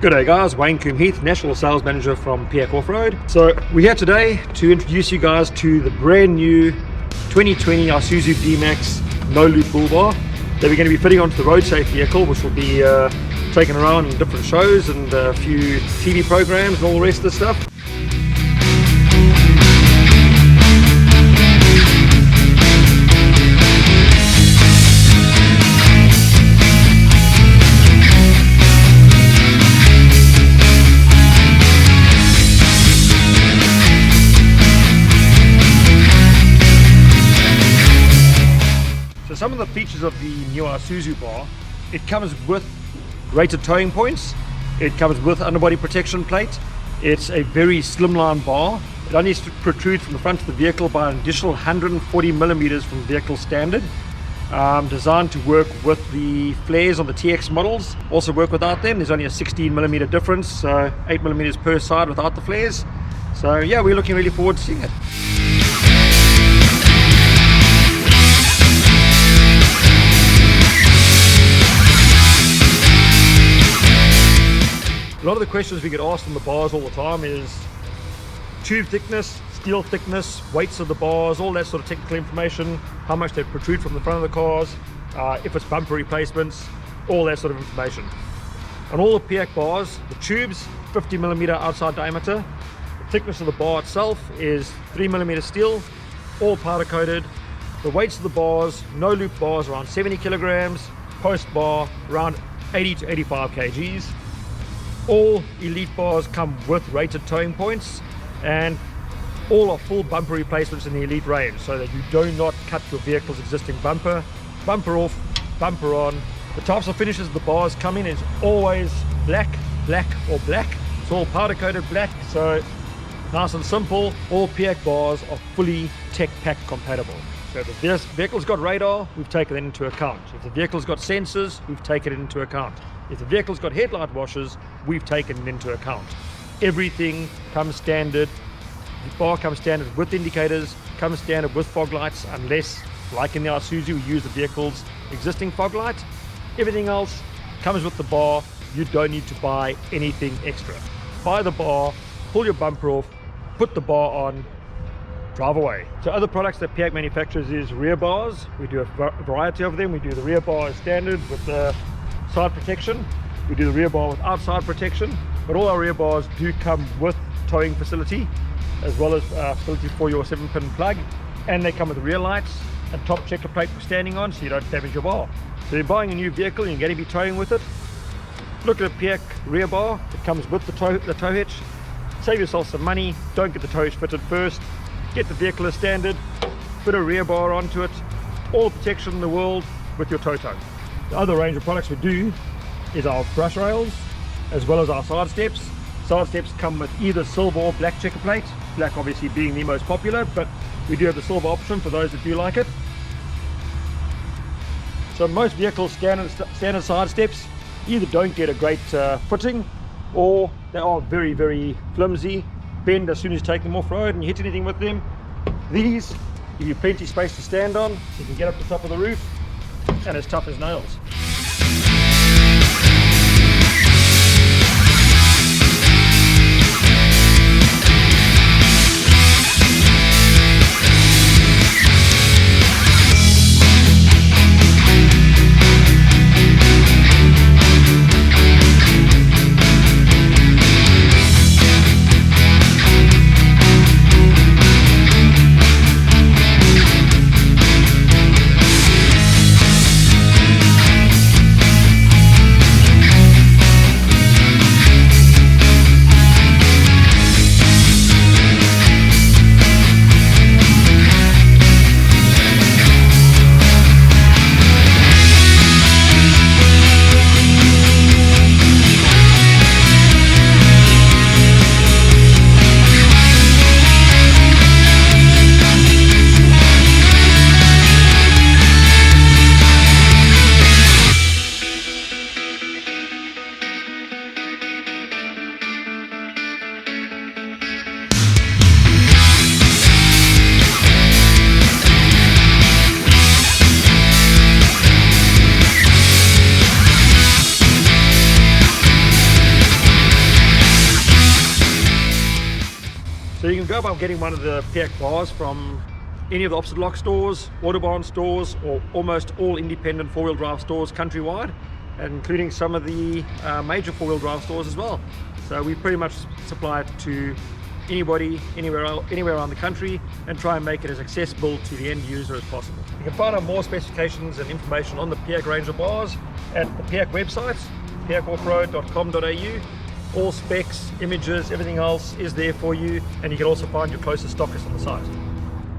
Good day guys, Wayne Heath, National Sales Manager from Piak Off-Road. So we're here today to introduce you guys to the brand new 2020 Isuzu Dmax no loop bull bar that we're going to be fitting onto the Roadsafe vehicle, which will be taken around in different shows and a few TV programs and all the rest of the stuff. Some of the features of the new Isuzu bar, it comes with rated towing points, it comes with underbody protection plate, it's a very slimline bar, it only protrudes from the front of the vehicle by an additional 140 millimeters from vehicle standard, designed to work with the flares on the TX models, also work without them. There's only a 16 millimeter difference, so 8 millimeters per side without the flares. So yeah, we're looking really forward to seeing it. A lot of the questions we get asked on the bars all the time is tube thickness, steel thickness, weights of the bars, all that sort of technical information, how much they protrude from the front of the cars, if it's bumper replacements, all that sort of information. On all the Piak bars, the tubes, 50 millimeter outside diameter, the thickness of the bar itself is 3 millimeter steel, all powder coated. The weights of the bars, no loop bars around 70 kilograms, post bar around 80 to 85 kgs. All elite bars come with rated towing points, and all are full bumper replacements in the elite range, so that you do not cut your vehicle's existing bumper. Bumper off, bumper on. The types of finishes the bars come in is always black, black or black. It's all powder coated black, so nice and simple. All Piak bars are fully tech pack compatible. So if the vehicle's got radar, we've taken it into account. If the vehicle's got sensors, we've taken it into account. If the vehicle's got headlight washers, we've taken it into account. Everything comes standard. The bar comes standard with indicators, comes standard with fog lights, unless, like in the Isuzu, we use the vehicle's existing fog light. Everything else comes with the bar. You don't need to buy anything extra. Buy the bar, pull your bumper off, put the bar on, drive away. So other products that Piak manufactures is rear bars. We do a variety of them. We do the rear bar as standard with the side protection. We do the rear bar with outside protection, but all our rear bars do come with towing facility, as well as facility for your 7-pin plug, and they come with rear lights and top checker plate for standing on, so you don't damage your bar. So you're buying a new vehicle and you're going to be towing with it, look at a Piak rear bar. It comes with the tow hitch. Save yourself some money. Don't get the tow hitch fitted first. Get the vehicle as standard, put a rear bar onto it, all protection in the world with your tow tongue. The other range of products we do is our brush rails, as well as our side steps. Side steps come with either silver or black checker plate, black obviously being the most popular, but we do have the silver option for those that do like it. So most vehicles standard side steps either don't get a great footing, or they are very, very flimsy, bend as soon as you take them off road and you hit anything with them. These give you plenty of space to stand on, you can get up to the top of the roof, and as tough as nails. you can go about getting one of the Piak bars from any of the Opposite Lock stores, Autobahn stores, or almost all independent four-wheel drive stores countrywide, including some of the major four-wheel drive stores as well. So we pretty much supply it to anybody, anywhere around the country, and try and make it as accessible to the end user as possible. You can find out more specifications and information on the Piak range of bars at the Piak website, piakoffroad.com.au. All specs, images, everything else is there for you, and you can also find your closest stockist on the site.